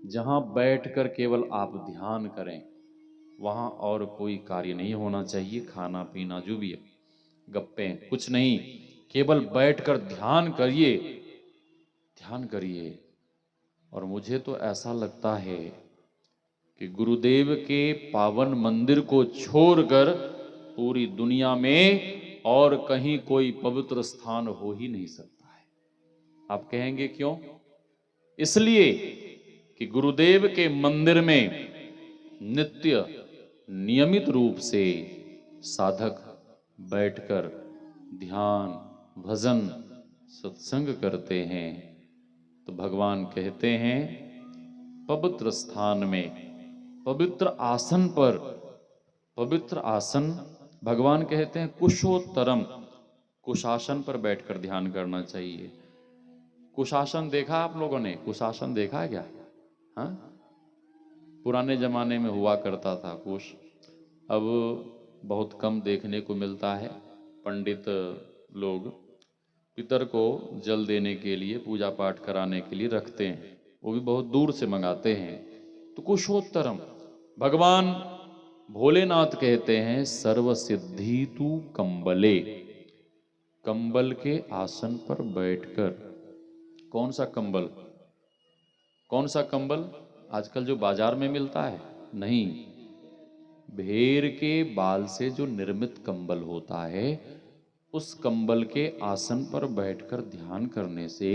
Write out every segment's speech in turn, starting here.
जहां बैठकर केवल आप ध्यान करें, वहां और कोई कार्य नहीं होना चाहिए। खाना पीना जो भी है, गप्पें कुछ नहीं, केवल बैठकर ध्यान करिए, ध्यान करिए। और मुझे तो ऐसा लगता है कि गुरुदेव के पावन मंदिर को छोड़कर पूरी दुनिया में और कहीं कोई पवित्र स्थान हो ही नहीं सकता है। आप कहेंगे क्यों? इसलिए कि गुरुदेव के मंदिर में नित्य नियमित रूप से साधक बैठकर ध्यान, भजन, सत्संग करते हैं। तो भगवान कहते हैं पवित्र स्थान में, पवित्र आसन पर, पवित्र आसन, भगवान कहते हैं कुशोत्तरम, कुशासन पर बैठकर ध्यान करना चाहिए। कुशासन देखा आप लोगों ने? कुशासन देखा है क्या? हाँ, पुराने जमाने में हुआ करता था कुश, अब बहुत कम देखने को मिलता है। पंडित लोग पितर को जल देने के लिए, पूजा पाठ कराने के लिए रखते हैं, वो भी बहुत दूर से मंगाते हैं। तो कुशोत्तरम, भगवान भोलेनाथ कहते हैं सर्व सिद्धि तू कंबले, कंबल के आसन पर बैठकर। कौन सा कंबल? कौन सा कंबल? आजकल जो बाजार में मिलता है? नहीं, भेड़ के बाल से जो निर्मित कंबल होता है, उस कंबल के आसन पर बैठकर ध्यान करने से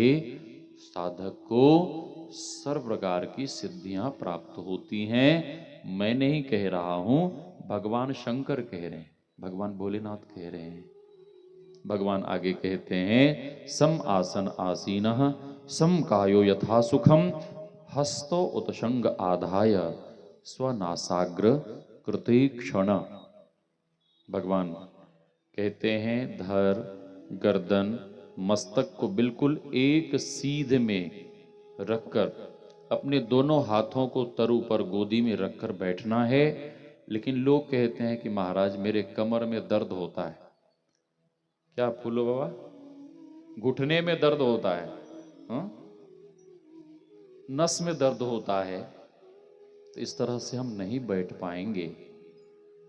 साधक को सर्व प्रकार की सिद्धियां प्राप्त होती हैं। मैं नहीं कह रहा हूं, भगवान शंकर कह रहे हैं, भगवान भोलेनाथ कह रहे हैं। भगवान आगे कहते हैं सम आसन आसीनः सम कायो यथा सुखम हस्तो उत्संग आधाय स्वनासाग्र कृते क्षण। भगवान कहते हैं धर, गर्दन, मस्तक को बिल्कुल एक सीध में रखकर, अपने दोनों हाथों को तरु पर गोदी में रखकर बैठना है। लेकिन लोग कहते हैं कि महाराज मेरे कमर में दर्द होता है। क्या फूलो बाबा? घुटने में दर्द होता है, हा? नस में दर्द होता है, तो इस तरह से हम नहीं बैठ पाएंगे।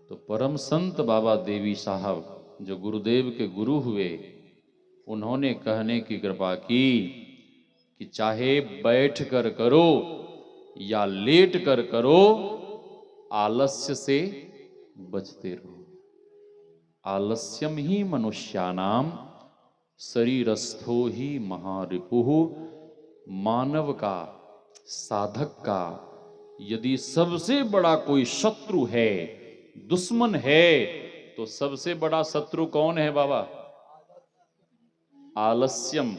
तो परम संत बाबा देवी साहब जो गुरुदेव के गुरु हुए, उन्होंने कहने की कृपा की कि चाहे बैठ कर करो या लेट कर करो, आलस्य से बचते रहो। आलस्यम ही मनुष्यानाम शरीरस्थो ही महारिपुः। मानव का, साधक का यदि सबसे बड़ा कोई शत्रु है, दुश्मन है, तो सबसे बड़ा शत्रु कौन है बाबा? आलस्यम।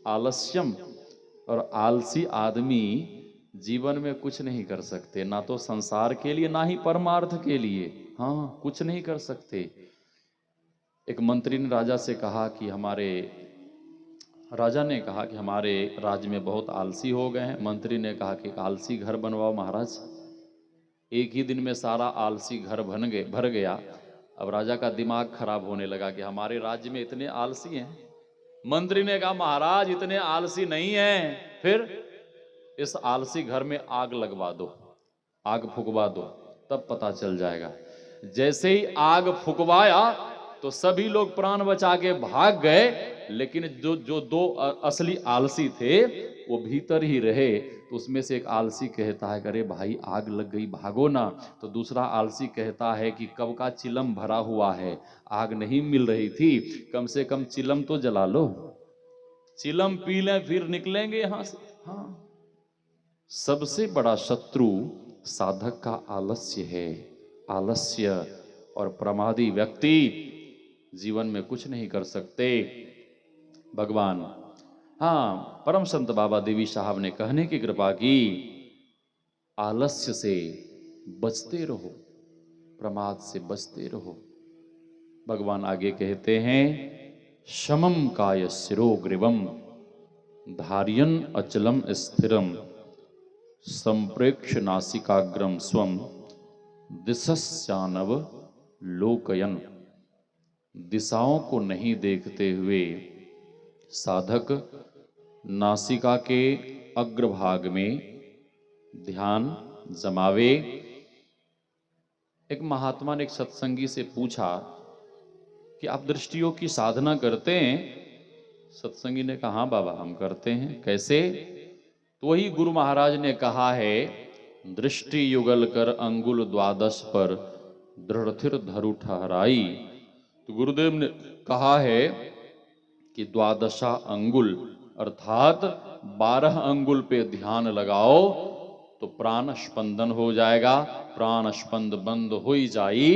आलस्यम। और आलसी आदमी जीवन में कुछ नहीं कर सकते, ना तो संसार के लिए ना ही परमार्थ के लिए। हाँ, कुछ नहीं कर सकते। एक मंत्री ने राजा से कहा कि राजा ने कहा कि हमारे राज्य में बहुत आलसी हो गए हैं। मंत्री ने कहा कि आलसी घर बनवाओ महाराज। एक ही दिन में सारा आलसी घर भर गया। अब राजा का दिमाग खराब होने लगा कि हमारे राज्य में इतने आलसी हैं। मंत्री ने कहा महाराज इतने आलसी नहीं हैं, फिर इस आलसी घर में आग लगवा दो, आग फुकवा दो, तब पता चल जाएगा। जैसे ही आग फुकवाया तो सभी लोग प्राण बचा के भाग गए, लेकिन जो दो असली आलसी थे वो भीतर ही रहे। तो उसमें से एक आलसी कहता है अरे भाई आग लग गई, भागो ना। तो दूसरा आलसी कहता है कि कब का चिलम भरा हुआ है, आग नहीं मिल रही थी, कम से कम चिलम तो जला लो, चिलम पी लें फिर निकलेंगे यहां से। हाँ, सबसे बड़ा शत्रु साधक का आलस्य है। आलस्य और प्रमादी व्यक्ति जीवन में कुछ नहीं कर सकते। भगवान, हाँ, परम संत बाबा देवी साहब ने कहने की कृपा की आलस्य से बचते रहो, प्रमाद से बचते रहो। भगवान आगे कहते हैं शमम काय शिरोग्रीवम धार्यन अचलम स्थिरम संप्रेक्ष नासिकाग्रम स्वम दिशस्यानव लोकयन। दिशाओं को नहीं देखते हुए साधक नासिका के अग्रभाग में ध्यान जमावे। एक महात्मा ने एक सत्संगी से पूछा कि आप दृष्टियोग की साधना करते हैं? सत्संगी ने कहा हाँ बाबा हम करते हैं। कैसे? तो वही गुरु महाराज ने कहा है, दृष्टि युगल कर अंगुल द्वादश पर दृढ़ धरु ठहराई। तो गुरुदेव ने कहा है कि द्वादशा अंगुल अर्थात 12 अंगुल पे ध्यान लगाओ तो प्राण स्पंदन हो जाएगा। प्राण स्पंद बंद हो ही जाई,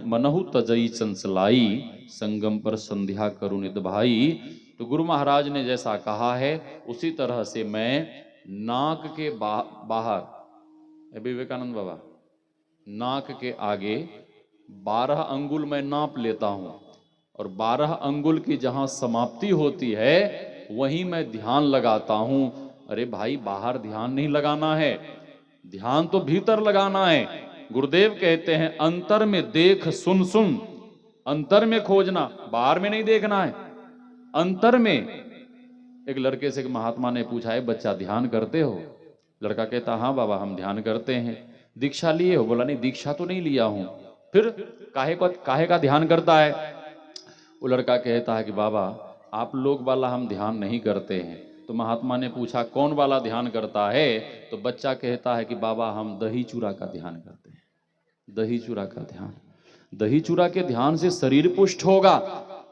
मनहु तजई चंचलाई, संगम पर संध्या करु नित भाई। तो गुरु महाराज ने जैसा कहा है उसी तरह से मैं नाक के बाहर, विवेकानंद बाबा, नाक के आगे 12 अंगुल मैं नाप लेता हूं और 12 अंगुल की जहां समाप्ति होती है वहीं मैं ध्यान लगाता हूं। अरे भाई बाहर ध्यान नहीं लगाना है, ध्यान तो भीतर लगाना है। गुरुदेव कहते हैं अंतर में देख सुन सुन, अंतर में खोजना, बाहर में नहीं देखना है, अंतर में। एक लड़के से एक महात्मा ने पूछा है बच्चा ध्यान करते हो? लड़का कहता हाँ बाबा हम ध्यान करते हैं। दीक्षा लिए हो? बोला नहीं दीक्षा तो नहीं लिया हूं। फिर काहे का ध्यान करता है? वो लड़का कहता है कि बाबा आप लोग वाला हम ध्यान नहीं करते हैं। तो महात्मा ने पूछा कौन वाला ध्यान करता है? तो बच्चा कहता है कि बाबा हम दही चूरा का ध्यान करते हैं। दही चूरा का ध्यान, दही चूरा के ध्यान से शरीर पुष्ट होगा,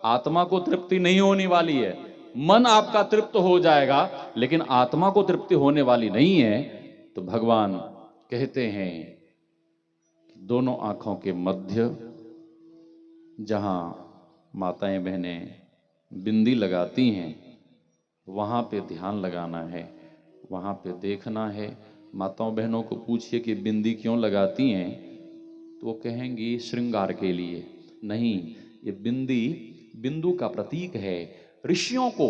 आत्मा को तृप्ति नहीं होने वाली है। मन आपका तृप्त हो जाएगा लेकिन आत्मा को तृप्ति होने वाली नहीं है। तो भगवान कहते हैं दोनों आंखों के मध्य जहां माताएं बहनें बिंदी लगाती हैं वहां पे ध्यान लगाना है, वहां पे देखना है। माताओं बहनों को पूछिए कि बिंदी क्यों लगाती हैं तो वो कहेंगी श्रृंगार के लिए। नहीं, ये बिंदी बिंदु का प्रतीक है। ऋषियों को